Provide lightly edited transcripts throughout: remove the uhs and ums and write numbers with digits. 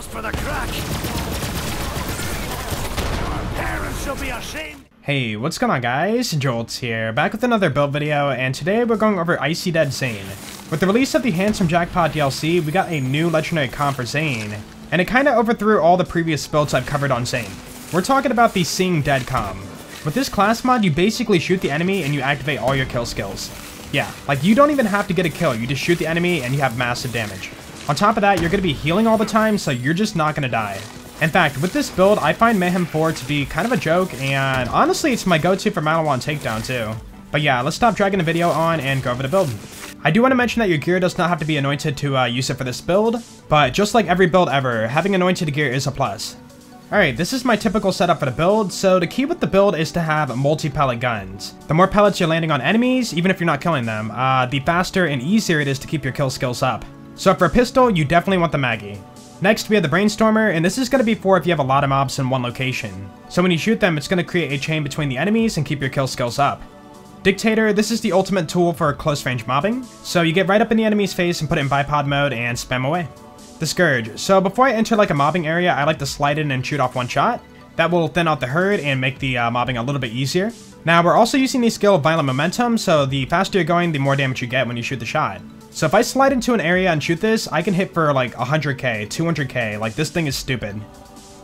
just for the crack. Your parents shall be ashamed. Hey, what's going on guys? Jolts here, back with another build video, and today we're going over Icy Dead Zane. With the release of the Handsome Jackpot DLC, we got a new legendary comp for Zane, and it kinda overthrew all the previous builds I've covered on Zane. We're talking about the Seeing Dead comp. With this class mod, you basically shoot the enemy and you activate all your kill skills. Yeah, like you don't even have to get a kill, you just shoot the enemy and you have massive damage. On top of that, you're gonna be healing all the time, so you're just not gonna die. In fact, with this build, I find Mayhem 4 to be kind of a joke, and honestly, it's my go-to for Maliwan takedown too. But yeah, let's stop dragging the video on and go over the build. I do want to mention that your gear does not have to be anointed to use it for this build, but just like every build ever, having anointed gear is a plus. Alright, this is my typical setup for the build, so the key with the build is to have multi-pellet guns. The more pellets you're landing on enemies, even if you're not killing them, the faster and easier it is to keep your kill skills up. So for a pistol, you definitely want the Maggie. Next, we have the Brainstormer, and this is going to be for if you have a lot of mobs in one location. So when you shoot them, it's going to create a chain between the enemies and keep your kill skills up. Dictator, this is the ultimate tool for close range mobbing. So you get right up in the enemy's face and put it in bipod mode and spam away. The Scourge. So before I enter like a mobbing area, I like to slide in and shoot off one shot. That will thin out the herd and make the mobbing a little bit easier. Now we're also using the skill Violent Momentum, so the faster you're going, the more damage you get when you shoot the shot. So if I slide into an area and shoot this, I can hit for like 100k, 200k, like this thing is stupid.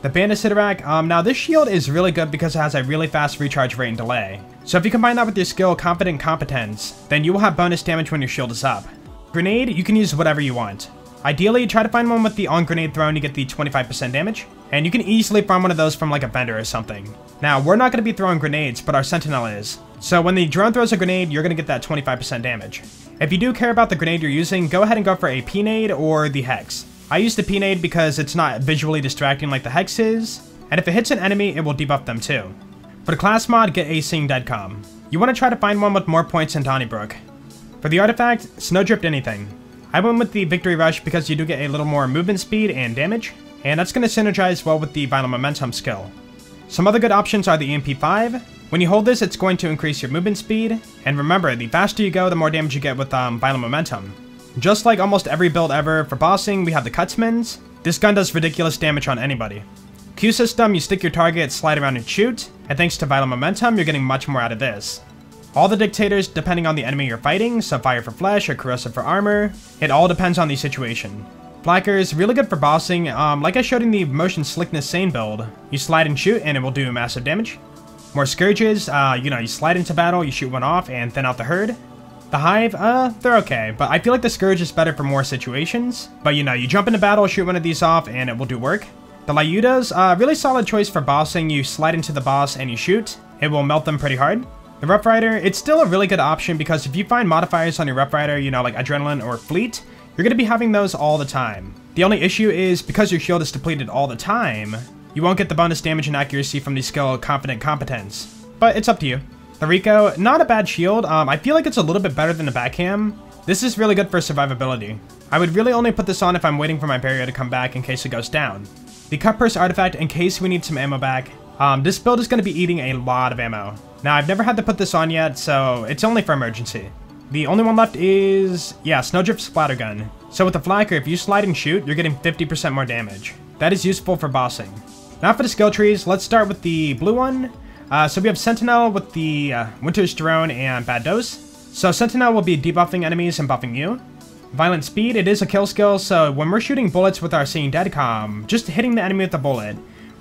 The Bandit Sidorak, now this shield is really good because it has a really fast recharge rate and delay. So if you combine that with your skill Confident Competence, then you will have bonus damage when your shield is up. Grenade, you can use whatever you want. Ideally, try to find one with the on grenade thrown to get the 25% damage, and you can easily find one of those from like a vendor or something. Now, we're not going to be throwing grenades, but our Sentinel is. So when the drone throws a grenade, you're going to get that 25% damage. If you do care about the grenade you're using, go ahead and go for a P-nade or the Hex. I use the P-nade because it's not visually distracting like the Hex is, and if it hits an enemy, it will debuff them too. For the class mod, get a Seeing Dead comp. You want to try to find one with more points than Donnybrook. For the artifact, Snowdrift anything. I went with the Victory Rush because you do get a little more movement speed and damage, and that's going to synergize well with the Violent Momentum skill. Some other good options are the EMP5. When you hold this, it's going to increase your movement speed, and remember, the faster you go, the more damage you get with Violent Momentum. Just like almost every build ever, for bossing, we have the Cutsmans. This gun does ridiculous damage on anybody. Q system, you stick your target, slide around and shoot, and thanks to Violent Momentum, you're getting much more out of this. All the Dictators, depending on the enemy you're fighting, so Fire for Flesh or Corrosive for Armor, it all depends on the situation. Flackers, really good for bossing, like I showed in the Motion Slickness Zane build. You slide and shoot and it will do massive damage. More Scourges, you slide into battle, you shoot one off and thin out the herd. The Hive, they're okay, but I feel like the Scourge is better for more situations. But you jump into battle, shoot one of these off and it will do work. The Lyudas, really solid choice for bossing, you slide into the boss and you shoot, it will melt them pretty hard. The Rough Rider, it's still a really good option because if you find modifiers on your Rough Rider, like Adrenaline or Fleet, you're going to be having those all the time. The only issue is, because your shield is depleted all the time, you won't get the bonus damage and accuracy from the skill Confident Competence. But it's up to you. The Rico, not a bad shield, I feel like it's a little bit better than the Backham. This is really good for survivability. I would really only put this on if I'm waiting for my barrier to come back in case it goes down. The Cut Purse Artifact, in case we need some ammo back. This build is going to be eating a lot of ammo. Now, I've never had to put this on yet, so it's only for emergency. The only one left is, Snowdrift Splatter Gun. So with the Flacker, if you slide and shoot, you're getting 50% more damage. That is useful for bossing. Now for the skill trees, let's start with the blue one. So we have Sentinel with the Winter's Drone and Bad Dose. So Sentinel will be debuffing enemies and buffing you. Violent Speed, it is a kill skill, so when we're shooting bullets with our Seeing Dead comp, just hitting the enemy with the bullet,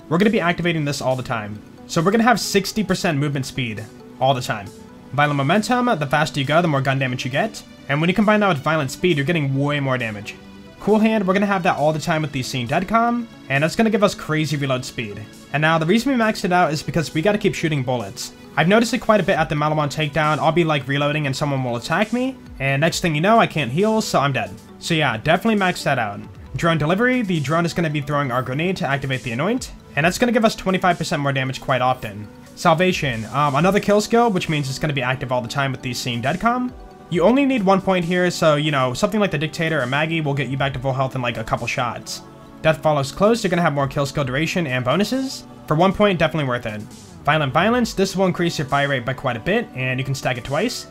we're going to be activating this all the time. So we're going to have 60% movement speed all the time. Violent Momentum, the faster you go, the more gun damage you get. And when you combine that with Violent Speed, you're getting way more damage. Cool Hand, we're going to have that all the time with the Seeing Dead comp, and that's going to give us crazy reload speed. And now the reason we maxed it out is because we got to keep shooting bullets. I've noticed it quite a bit at the Maliwan takedown. I'll be like reloading and someone will attack me, and next thing you know, I can't heal, so I'm dead. So yeah, definitely max that out. Drone Delivery, the drone is going to be throwing our grenade to activate the Anoint, and that's going to give us 25% more damage quite often. Salvation, another kill skill, which means it's going to be active all the time with the Seeing Dead comp. You only need 1 point here, so, something like the Dictator or Maggie will get you back to full health in like a couple shots. Death Follows Close, you're going to have more kill skill duration and bonuses. For 1 point, definitely worth it. Violent Violence, this will increase your fire rate by quite a bit, and you can stack it twice.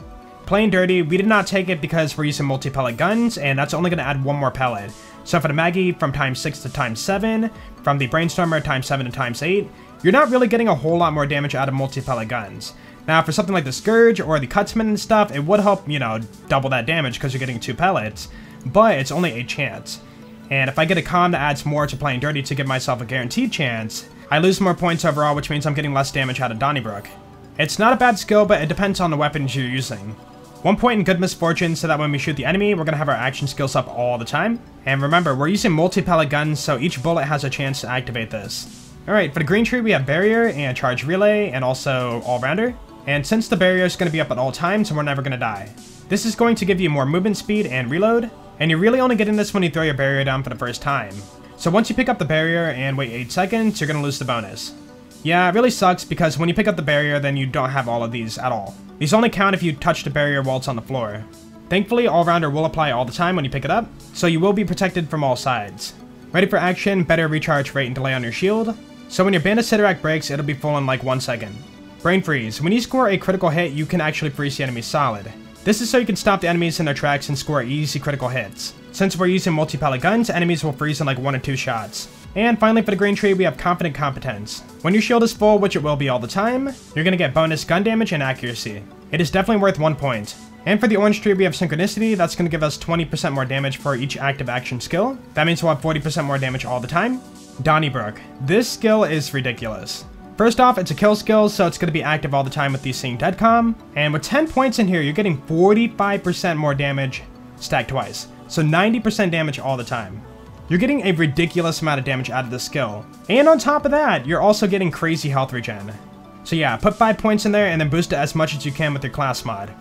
Plain Dirty, we did not take it because we're using multi-pellet guns, and that's only going to add 1 more pellet. So for the Maggie, from times 6 to times 7, from the Brainstormer, times 7 to times 8, you're not really getting a whole lot more damage out of multi-pellet guns. Now, for something like the Scourge or the Cutsman and stuff, it would help, you know, double that damage because you're getting 2 pellets, but it's only a chance. And if I get a comm that adds more to playing dirty to give myself a guaranteed chance, I lose more points overall, which means I'm getting less damage out of Donnybrook. It's not a bad skill, but it depends on the weapons you're using. 1 point in Good Misfortune so that when we shoot the enemy, we're going to have our action skills up all the time. And remember, we're using multi-pellet guns, so each bullet has a chance to activate this. Alright, for the green tree, we have Barrier and Charge Relay, and also All-Rounder. And since the barrier is going to be up at all times, we're never going to die. This is going to give you more movement speed and reload, and you're really only getting this when you throw your barrier down for the first time. So once you pick up the barrier and wait 8 seconds, you're going to lose the bonus. Yeah, it really sucks because when you pick up the barrier, then you don't have all of these at all. These only count if you touch the barrier while it's on the floor. Thankfully, All-Rounder will apply all the time when you pick it up, so you will be protected from all sides. Ready for action, better recharge rate and delay on your shield. So when your Bandit Sidorak breaks, it'll be full in like 1 second. Brain Freeze. When you score a critical hit, you can actually freeze the enemy solid. This is so you can stop the enemies in their tracks and score easy critical hits. Since we're using multi-pellet guns, enemies will freeze in like 1 or 2 shots. And finally for the green tree, we have Confident Competence. When your shield is full, which it will be all the time, you're going to get bonus gun damage and accuracy. It is definitely worth 1 point. And for the orange tree, we have Synchronicity. That's going to give us 20% more damage for each active action skill. That means we'll have 40% more damage all the time. Donnybrook. This skill is ridiculous. First off, it's a kill skill, so it's going to be active all the time with the Seeing Dead comm. And with 10 points in here, you're getting 45% more damage stacked twice. So 90% damage all the time. You're getting a ridiculous amount of damage out of this skill. And on top of that, you're also getting crazy health regen. So yeah, put 5 points in there and then boost it as much as you can with your class mod.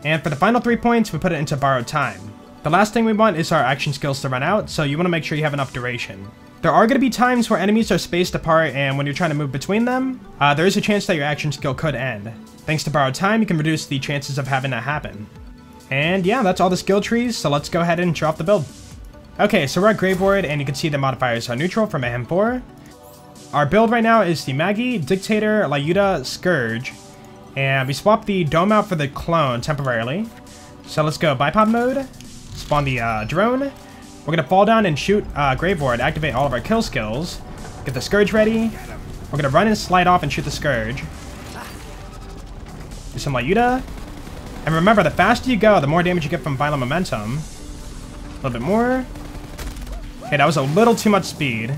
And for the final 3 points, we put it into Borrowed Time. The last thing we want is our action skills to run out, so you want to make sure you have enough duration. There are going to be times where enemies are spaced apart, and when you're trying to move between them, there is a chance that your action skill could end. Thanks to Borrowed Time, you can reduce the chances of having that happen. And yeah, that's all the skill trees, so let's go ahead and show off the build. Okay, so we're at Graveward, and you can see the modifiers are neutral for Mayhem 4. Our build right now is the Maggie, Dictator, Lyuda, Scourge, and we swapped the Dome out for the Clone temporarily. So let's go Bipod mode, spawn the drone. We're going to fall down and shoot Graveward, activate all of our kill skills, get the Scourge ready. We're going to run and slide off and shoot the Scourge. Do some Lyuda. And remember, the faster you go, the more damage you get from Violent Momentum. A little bit more. Okay, that was a little too much speed.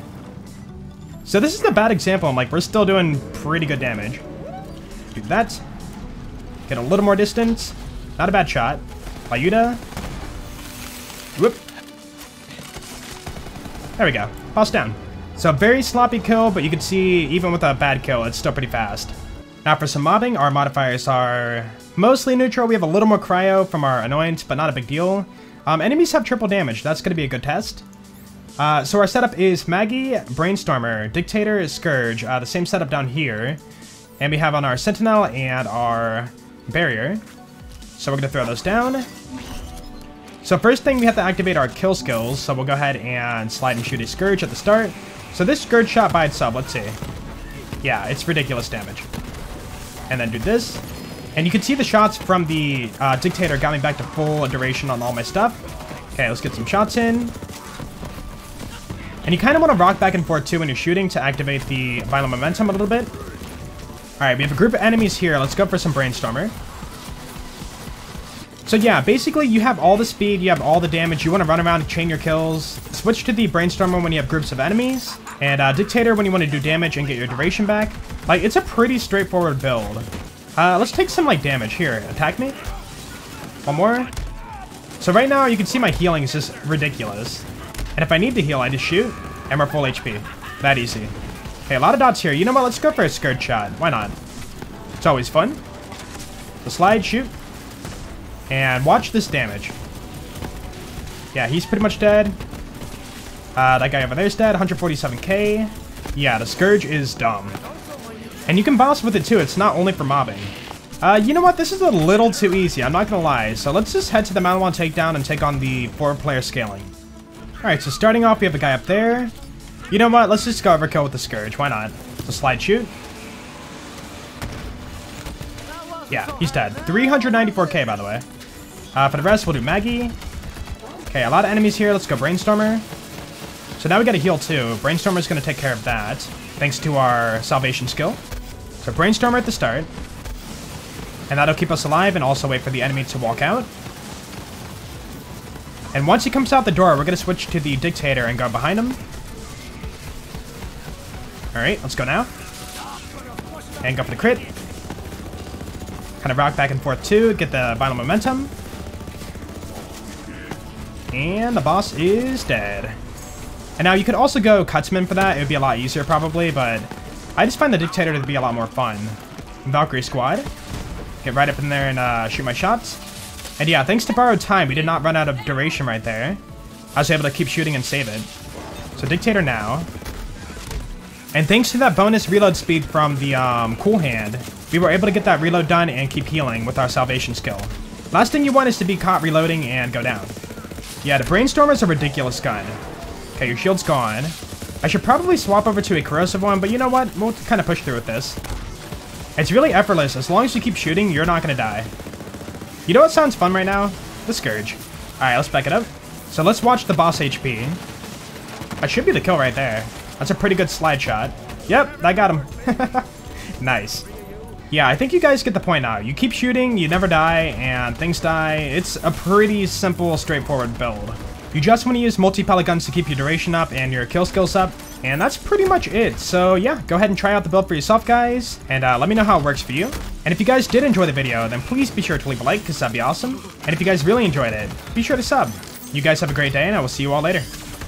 So this is a bad example. I'm like, we're still doing pretty good damage. Do that. Get a little more distance. Not a bad shot. Lyuda. Whoop. There we go. Boss down. So very sloppy kill, but you can see even with a bad kill, it's still pretty fast. Now for some mobbing, our modifiers are mostly neutral. We have a little more cryo from our annoyance, but not a big deal. Enemies have triple damage. That's going to be a good test. So our setup is Maggie, Brainstormer, Dictator, Scourge. The same setup down here. And we have on our Sentinel and our Barrier. So we're going to throw those down. So first thing, we have to activate our kill skills. So we'll go ahead and slide and shoot a Scourge at the start. So this Scourge shot by itself, let's see. Yeah, it's ridiculous damage. And then do this. And you can see the shots from the Dictator got me back to full duration on all my stuff. Okay, let's get some shots in. And you kind of want to rock back and forth too when you're shooting to activate the Violent Momentum a little bit. Alright, we have a group of enemies here. Let's go for some Brainstormer. So yeah, basically you have all the speed, you have all the damage, you want to run around and chain your kills. Switch to the Brainstormer when you have groups of enemies, and Dictator when you want to do damage and get your duration back. Like, it's a pretty straightforward build. Let's take some, like, damage. Here, attack me. One more. So right now, you can see my healing is just ridiculous. And if I need to heal, I just shoot, and we're full HP. That easy. Okay, a lot of dots here. You know what? Let's go for a Scourge shot. Why not? It's always fun. The slide, shoot. And watch this damage. Yeah, he's pretty much dead. That guy over there is dead. 147k. Yeah, the Scourge is dumb. And you can boss with it too. It's not only for mobbing. You know what? This is a little too easy. I'm not going to lie. So let's just head to the Maliwan takedown and take on the 4-player scaling. Alright, so starting off, we have a guy up there. You know what? Let's just go overkill with the Scourge. Why not? So slide shoot. Yeah, he's dead. 394k, by the way. For the rest, we'll do Maggie. Okay, a lot of enemies here. Let's go Brainstormer. So now we gotta heal too. Brainstormer's gonna take care of that, thanks to our salvation skill. So Brainstormer at the start. And that'll keep us alive and also wait for the enemy to walk out. And once he comes out the door, we're gonna switch to the Dictator and go behind him. Alright, let's go now. And go for the crit. Kind of rock back and forth too, get the final momentum. And the boss is dead. And now you could also go Cutsman for that. It would be a lot easier probably, but I just find the Dictator to be a lot more fun. Valkyrie Squad. Get right up in there and shoot my shots. And yeah, thanks to borrowed time, we did not run out of duration right there. I was able to keep shooting and save it. So Dictator now. And thanks to that bonus reload speed from the Cool Hand, we were able to get that reload done and keep healing with our salvation skill. Last thing you want is to be caught reloading and go down. Yeah, the Brainstormer is a ridiculous gun. Okay, your shield's gone. I should probably swap over to a corrosive one, but you know what? We'll kind of push through with this. It's really effortless. As long as you keep shooting, you're not going to die. You know what sounds fun right now? The Scourge. Alright, let's back it up. So let's watch the boss HP. That should be the kill right there. That's a pretty good slide shot. Yep, I got him. Nice. Yeah, I think you guys get the point now. You keep shooting, you never die, and things die. It's a pretty simple, straightforward build. You just want to use multi-pellet guns to keep your duration up and your kill skills up, and that's pretty much it. So yeah, go ahead and try out the build for yourself, guys, and let me know how it works for you. And if you guys did enjoy the video, then please be sure to leave a like, because that'd be awesome. And if you guys really enjoyed it, be sure to sub. You guys have a great day, and I will see you all later.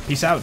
Peace out.